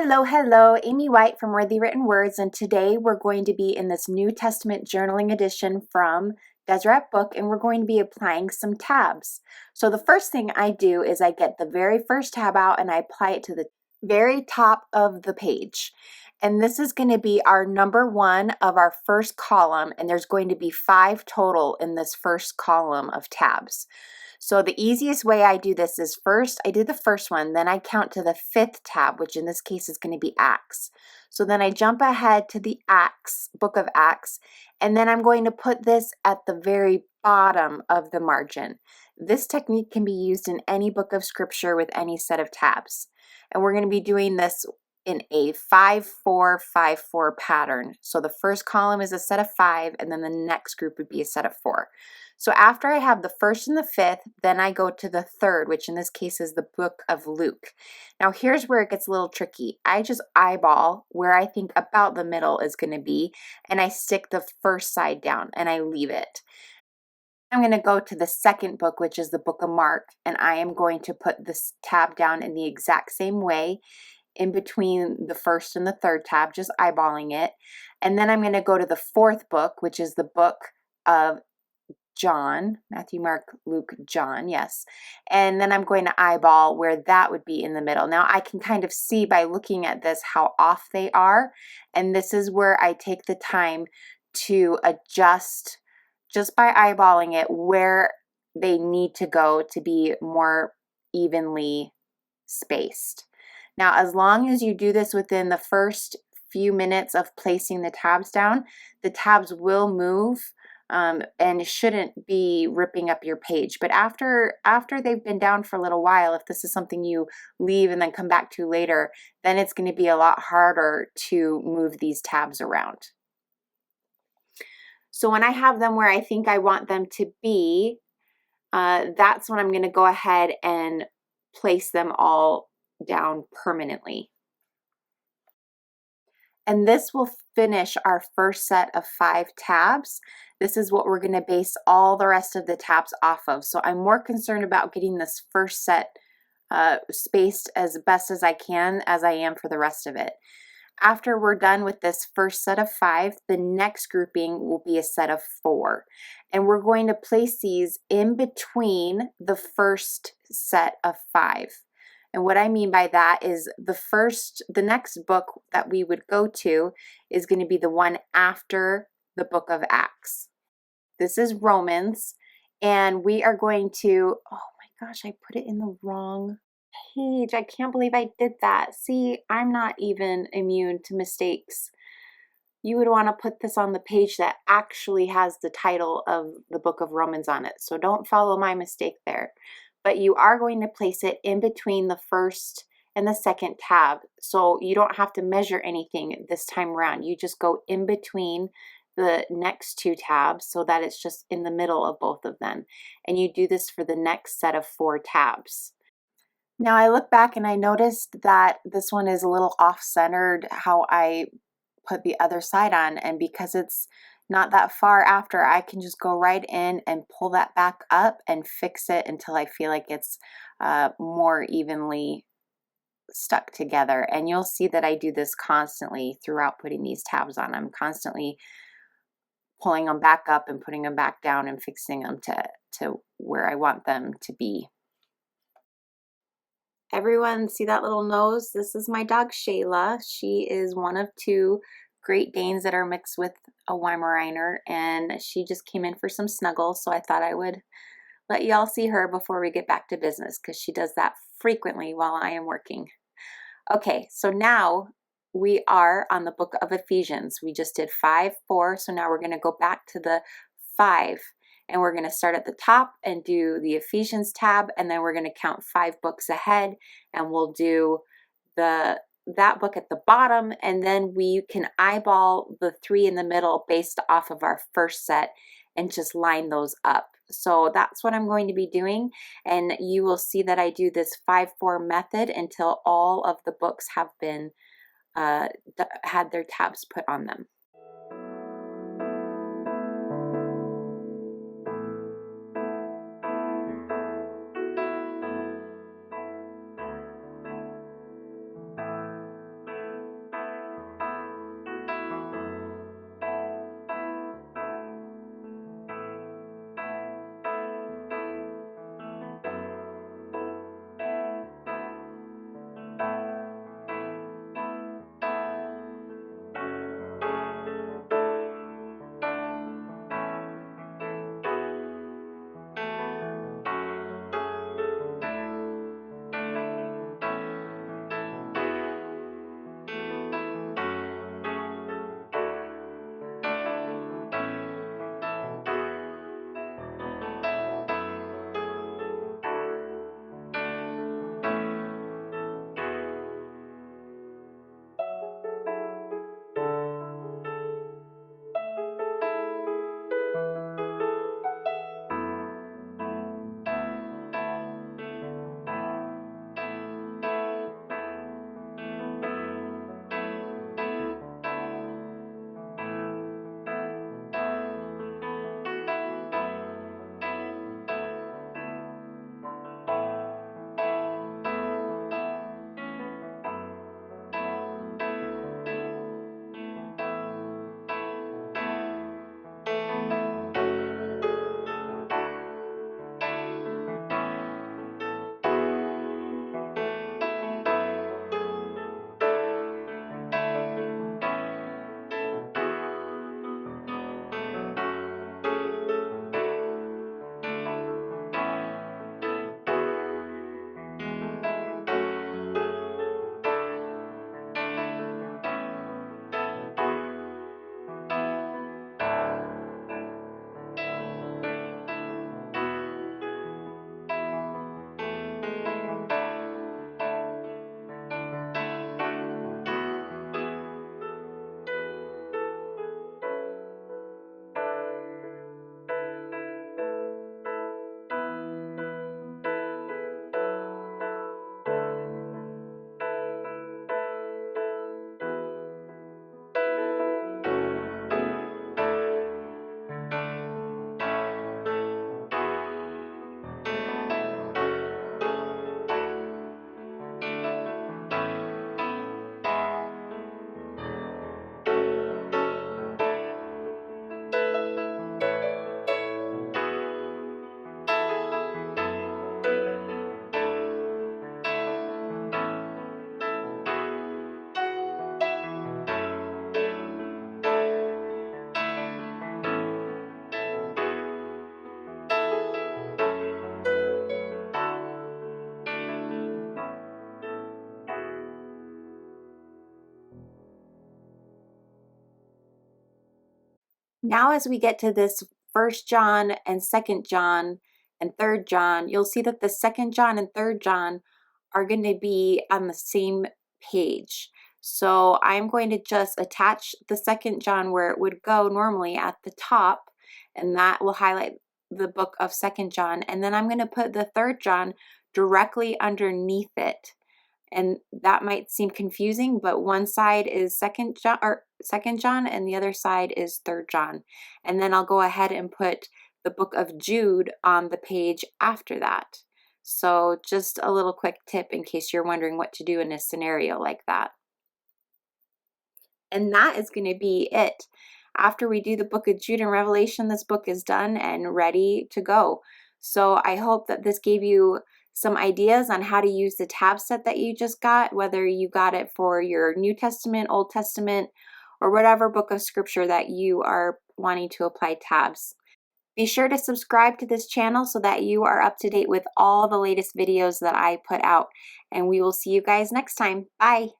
Hello, hello, Amy White from Worthy Written Words, and today we're going to be in this New Testament journaling edition from Deseret Book, and we're going to be applying some tabs. So the first thing I do is I get the very first tab out and I apply it to the very top of the page. And this is going to be our number one of our first column, and there's going to be 5 total in this first column of tabs. So the easiest way I do this is first I do the first one, then I count to the 5th tab, which in this case is going to be Acts. So then I jump ahead to the Acts, book of Acts, and then I'm going to put this at the very bottom of the margin. This technique can be used in any book of scripture with any set of tabs. And we're going to be doing this in a 5-4-5-4 pattern. So the first column is a set of 5, and then the next group would be a set of 4. So after I have the 1st and the 5th, then I go to the 3rd, which in this case is the book of Luke. Now here's where it gets a little tricky. I just eyeball where I think about the middle is going to be, and I stick the first side down and I leave it. I'm going to go to the 2nd book, which is the book of Mark, and I am going to put this tab down in the exact same way in between the 1st and the 3rd tab, just eyeballing it. And then I'm going to go to the 4th book, which is the book of John, Matthew, Mark, Luke, John, yes. And then I'm going to eyeball where that would be in the middle. Now I can kind of see by looking at this how off they are. And this is where I take the time to adjust just by eyeballing it where they need to go to be more evenly spaced. Now, as long as you do this within the first few minutes of placing the tabs down, the tabs will move and shouldn't be ripping up your page. But after they've been down for a little while, if this is something you leave and then come back to later, then it's going to be a lot harder to move these tabs around. So when I have them where I think I want them to be, that's when I'm going to go ahead and place them all down permanently. And this will finish our first set of 5 tabs. This is what we're going to base all the rest of the tabs off of. So I'm more concerned about getting this first set spaced as best as I can as I am for the rest of it. After we're done with this first set of 5, the next grouping will be a set of 4. And we're going to place these in between the first set of 5. And what I mean by that is the next book that we would go to is going to be the one after the book of Acts. This is Romans, and we are going to, oh my gosh, I put it in the wrong page. I can't believe I did that. See, I'm not even immune to mistakes. You would want to put this on the page that actually has the title of the book of Romans on it. So don't follow my mistake there. But you are going to place it in between the 1st and the 2nd tab. So you don't have to measure anything this time around. You just go in between the next 2 tabs so that it's just in the middle of both of them. And you do this for the next set of 4 tabs. Now I look back and I noticed that this one is a little off-centered how I put the other side on, and because it's not that far after, I can just go right in and pull that back up and fix it until I feel like it's more evenly stuck together. And you'll see that I do this constantly throughout putting these tabs on. I'm constantly pulling them back up and putting them back down and fixing them to where I want them to be. Everyone see that little nose? This is my dog Shayla. She is one of 2 Great Danes that are mixed with a Weimaraner, and she just came in for some snuggles, so I thought I would let y'all see her before we get back to business, because she does that frequently while I am working. Okay, so now we are on the book of Ephesians. We just did 5-4, so now we're going to go back to the 5. And we're going to start at the top and do the Ephesians tab, and then we're going to count 5 books ahead, and we'll do that book at the bottom, and then we can eyeball the 3 in the middle based off of our first set and just line those up. So that's what I'm going to be doing, and you will see that I do this 5-4 method until all of the books have been had their tabs put on them. Now as we get to this 1st John and 2nd John and 3rd John, you'll see that the 2nd John and 3rd John are going to be on the same page. So I'm going to just attach the 2nd John where it would go normally at the top, and that will highlight the book of 2nd John. And then I'm going to put the 3rd John directly underneath it. And that might seem confusing, but one side is 2nd John and the other side is 3rd John. And then I'll go ahead and put the book of Jude on the page after that. So just a little quick tip in case you're wondering what to do in a scenario like that. And that is going to be it. After we do the book of Jude and Revelation, this book is done and ready to go. So I hope that this gave you some ideas on how to use the tab set that you just got, whether you got it for your New Testament, Old Testament, or whatever book of scripture that you are wanting to apply tabs. Be sure to subscribe to this channel so that you are up to date with all the latest videos that I put out. And we will see you guys next time. Bye.